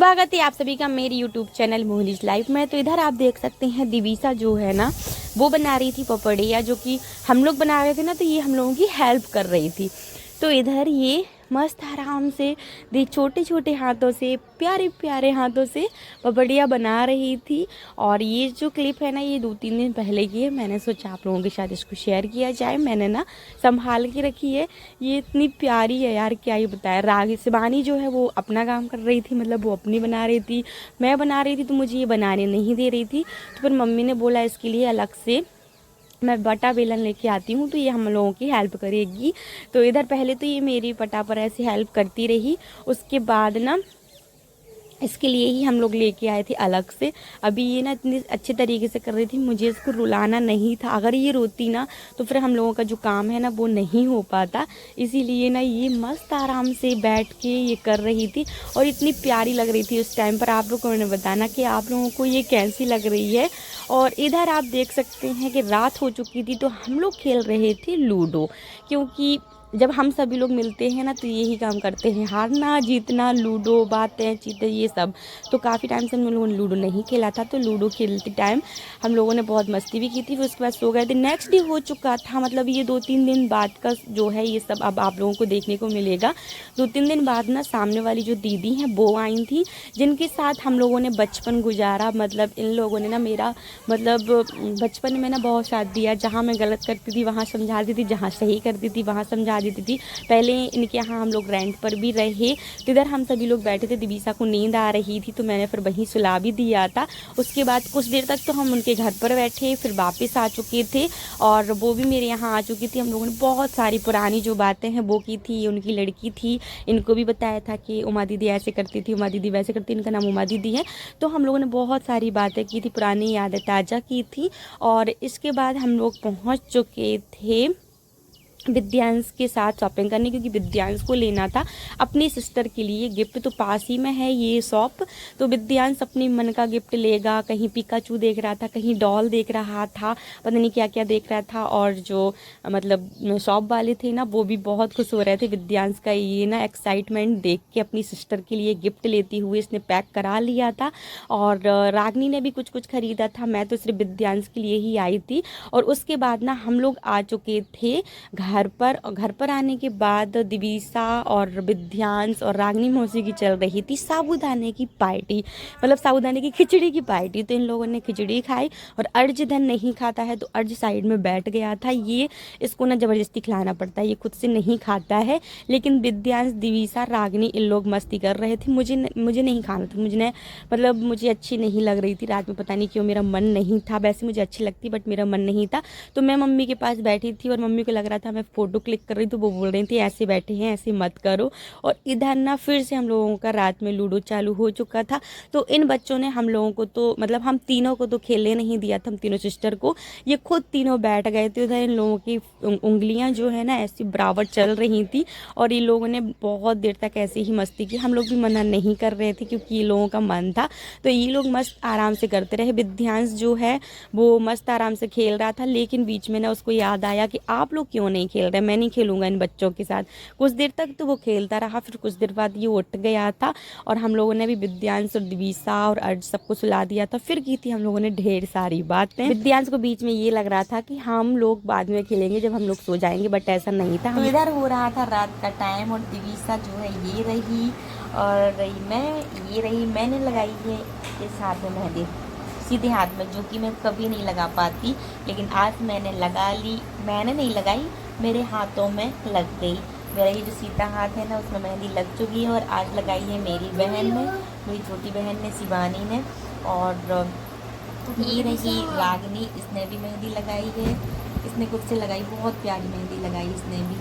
स्वागत है आप सभी का मेरी यूट्यूब चैनल मोहनीज लाइफ में। तो इधर आप देख सकते हैं दिवीसा जो है ना वो बना रही थी पपड़िया, जो कि हम लोग बना रहे थे ना, तो ये हम लोगों की हेल्प कर रही थी। तो इधर ये मस्त आराम से देख छोटे छोटे हाथों से प्यारे प्यारे हाथों से पपड़िया बना रही थी। और ये जो क्लिप है ना ये 2-3 दिन पहले की है। मैंने सोचा आप लोगों के साथ इसको शेयर किया जाए। मैंने ना संभाल के रखी है, ये इतनी प्यारी है यार, क्या ही बताया। राग शिवानी जो है वो अपना काम कर रही थी, मतलब वो अपनी बना रही थी, मैं बना रही थी, तो मुझे ये बनाने नहीं दे रही थी। तो फिर मम्मी ने बोला इसके लिए अलग से मैं बटा बेलन लेके आती हूँ, तो ये हम लोगों की हेल्प करेगी। तो इधर पहले तो ये मेरी पटा पर ऐसे हेल्प करती रही, उसके बाद ना इसके लिए ही हम लोग लेके आए थे अलग से। अभी ये ना इतनी अच्छे तरीके से कर रही थी, मुझे इसको रुलाना नहीं था। अगर ये रोती ना तो फिर हम लोगों का जो काम है ना वो नहीं हो पाता। इसीलिए ना ये मस्त आराम से बैठ के ये कर रही थी और इतनी प्यारी लग रही थी उस टाइम पर। आप लोगों ने बताना कि आप लोगों को ये कैसी लग रही है। और इधर आप देख सकते हैं कि रात हो चुकी थी, तो हम लोग खेल रहे थे लूडो। क्योंकि जब हम सभी लोग मिलते हैं ना तो यही काम करते हैं, हारना जीतना, लूडो, बातें चीतें, ये सब। तो काफ़ी टाइम से हम लोगों ने लूडो नहीं खेला था, तो लूडो खेलते टाइम हम लोगों ने बहुत मस्ती भी की थी। फिर उसके बाद सो गए थे। नेक्स्ट डे हो चुका था, मतलब ये 2-3 दिन बाद का जो है ये सब अब आप लोगों को देखने को मिलेगा। 2-3 दिन बाद ना सामने वाली जो दीदी हैं वो आई थी, जिनके साथ हम लोगों ने बचपन गुजारा। मतलब इन लोगों ने ना मेरा मतलब बचपन में ना बहुत साथ दिया। जहाँ मैं गलत करती थी वहाँ समझा दी थी, जहाँ सही करती थी वहाँ समझा देती थी। पहले इनके यहाँ हम लोग रेंट पर भी रहे, तो इधर हम सभी लोग बैठे थे। दिवीसा को नींद आ रही थी तो मैंने फिर वहीं सुला भी दिया था। उसके बाद कुछ देर तक तो हम उनके घर पर बैठे, फिर वापस आ चुके थे और वो भी मेरे यहाँ आ चुकी थी। हम लोगों ने बहुत सारी पुरानी जो बातें हैं वो की थी। उनकी लड़की थी, इनको भी बताया था कि उमा दीदी ऐसे करती थी, उमा दीदी वैसे करती, इनका नाम उमा दीदी है। तो हम लोगों ने बहुत सारी बातें की थी, पुरानी यादें ताज़ा की थी। और इसके बाद हम लोग पहुँच चुके थे विद्यांश के साथ शॉपिंग करने, क्योंकि विद्यांश को लेना था अपनी सिस्टर के लिए गिफ्ट। तो पास ही में है ये शॉप, तो विद्यांश अपनी मन का गिफ्ट लेगा। कहीं पिकाचू देख रहा था, कहीं डॉल देख रहा था, पता नहीं क्या क्या देख रहा था। और जो मतलब शॉप वाले थे ना वो भी बहुत खुश हो रहे थे विद्यांश का ये ना एक्साइटमेंट देख के। अपनी सिस्टर के लिए गिफ्ट लेती हुए इसने पैक करा लिया था। और रागनी ने भी कुछ कुछ खरीदा था, मैं तो सिर्फ विद्यांश के लिए ही आई थी। और उसके बाद ना हम लोग आ चुके थे घर पर। और घर पर आने के बाद दिवीसा और विद्यांश और रागनी मौसी की चल रही थी साबूदाने की पार्टी, मतलब साबूदाने की खिचड़ी की पार्टी। तो इन लोगों ने खिचड़ी खाई और अर्ज धन नहीं खाता है तो अर्ज साइड में बैठ गया था। ये इसको ना ज़बरदस्ती खिलाना पड़ता है, ये खुद से नहीं खाता है। लेकिन विद्यांश, दिवीसा, रागनी इन लोग मस्ती कर रहे थे। मुझे नहीं खाना था, मतलब मुझे अच्छी नहीं लग रही थी रात में, पता नहीं क्यों मेरा मन नहीं था। वैसे मुझे अच्छी लगती बट मेरा मन नहीं था। तो मैं मम्मी के पास बैठी थी और मम्मी को लग रहा था मैं फ़ोटो क्लिक कर रही, तो वो बोल रही थी ऐसे बैठे हैं, ऐसे मत करो। और इधर ना फिर से हम लोगों का रात में लूडो चालू हो चुका था। तो इन बच्चों ने हम लोगों को तो मतलब हम तीनों को तो खेलने नहीं दिया था, हम तीनों सिस्टर को। ये खुद तीनों बैठ गए थे उधर। इन लोगों की उंगलियां जो है ना ऐसी बराबर चल रही थी और ये लोगों ने बहुत देर तक ऐसे ही मस्ती की। हम लोग भी मना नहीं कर रहे थे क्योंकि ये लोगों का मन था, तो ये लोग मस्त आराम से करते रहे। विद्यांश जो है वो मस्त आराम से खेल रहा था, लेकिन बीच में ना उसको याद आया कि आप लोग क्यों नहीं खेल रहे, मैं नहीं खेलूंगा इन बच्चों के साथ। कुछ देर तक तो वो खेलता रहा, फिर कुछ देर बाद ये उठ गया था और हम लोगों ने भी विद्यांश और दिवीसा और अर्ज सबको सुला दिया था। फिर की थी हम लोगों ने ढेर सारी बातें। विद्यांश को बीच में ये लग रहा था कि हम लोग बाद में खेलेंगे जब हम लोग सो जाएंगे, बट ऐसा नहीं था। तो इधर हो रहा था रात का टाइम और दिवीसा जो है ये रही और मैंने लगाई है इस हाथ में मेहंदी, सीधे हाथ में, जो कि मैं कभी नहीं लगा पाती, लेकिन आज मैंने लगा ली। मैंने नहीं लगाई, मेरे हाथों में लग गई। मेरा ये जो सीधा हाथ है ना उसमें मेहंदी लग चुकी है और आज लगाई है मेरी बहन ने, मेरी छोटी बहन ने, शिवानी ने। और ये रही रागनी, इसने भी मेहंदी लगाई है, इसने खुद से लगाई, बहुत प्यारी मेहंदी लगाई इसने भी,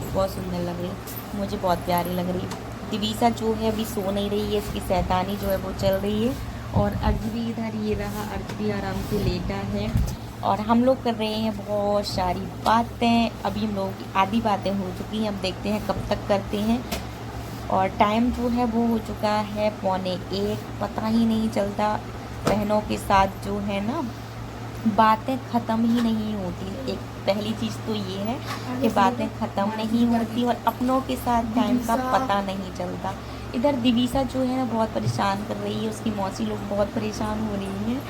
बहुत सुंदर लग रही, मुझे बहुत प्यारी लग रही। दिवीसा जो है अभी सो नहीं रही है, इसकी शैतानी जो है वो चल रही है। और अर्ज भी इधर ये रहा, अर्ज भी आराम से लेटा है और हम लोग कर रहे हैं बहुत सारी बातें। अभी हम लोगों की आधी बातें हो चुकी हैं, अब देखते हैं कब तक करते हैं। और टाइम जो है वो हो चुका है 1:45, पता ही नहीं चलता। बहनों के साथ जो है ना बातें ख़त्म ही नहीं होती। एक पहली चीज़ तो ये है कि बातें ख़त्म नहीं होती और अपनों के साथ टाइम का पता नहीं चलता। इधर दिवीसा जो है ना बहुत परेशान कर रही है, उसकी मौसी लोग बहुत परेशान हो रही हैं।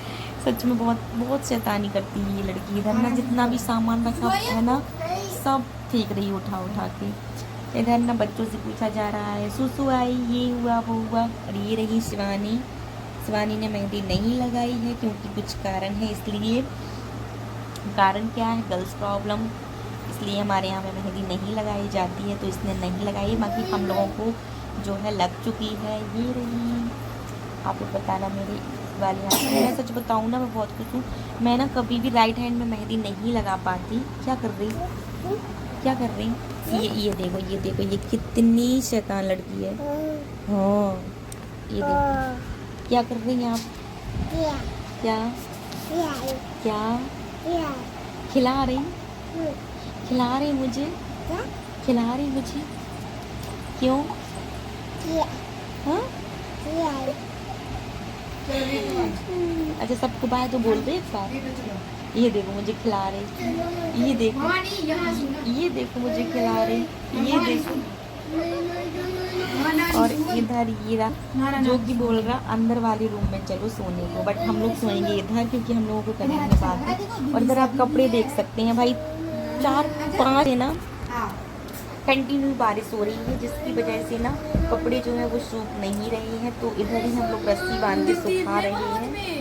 सच में बहुत बहुत शैतानी करती है ये लड़की। इधर ना जितना भी सामान रखा है ना सब फेंक रही उठा उठा के। इधर ना बच्चों से पूछा जा रहा है, सुसु आई, ये हुआ वो हुआ। और ये रही शिवानी। शिवानी ने मेहंदी नहीं लगाई है क्योंकि कुछ कारण है, इसलिए। कारण क्या है? गर्ल्स प्रॉब्लम, इसलिए हमारे यहाँ पे मेहंदी नहीं लगाई जाती है, तो इसने नहीं लगाई। बाकी हम लोगों को जो है लग चुकी है। ये रही। आप लोग बताना मेरे वाले हाथ में। मैं सच बताऊँ ना, मैं बहुत खुश हूँ। मैं ना कभी भी राइट हैंड में मेहंदी नहीं लगा पाती। क्या कर रही, क्या कर रही? ये देखो, ये देखो, ये कितनी शैतान लड़की है। हाँ, ये देखो क्या कर रही हैं आप? क्या क्या खिला रही? खिला रही मुझे? खिला रही मुझे? क्यों? हाँ? अच्छा, सबको बाय तो बोल दे एक बार। ये देखो मुझे खिला रही, ये देखो, ये देखो मुझे खिला रही, ये देखो। और इधर ये रहा जो कि बोल रहा अंदर वाले रूम में चलो सोने को, बट हम लोग सोएंगे इधर क्योंकि हम लोगों को करीब में बात है। और इधर आप कपड़े देख सकते हैं भाई, 4-5 है ना कंटिन्यू बारिश हो रही है, जिसकी वजह से ना कपड़े जो है वो सूख नहीं रहे हैं। तो इधर ही हम लोग रस्सी बांध के सुखा रहे हैं।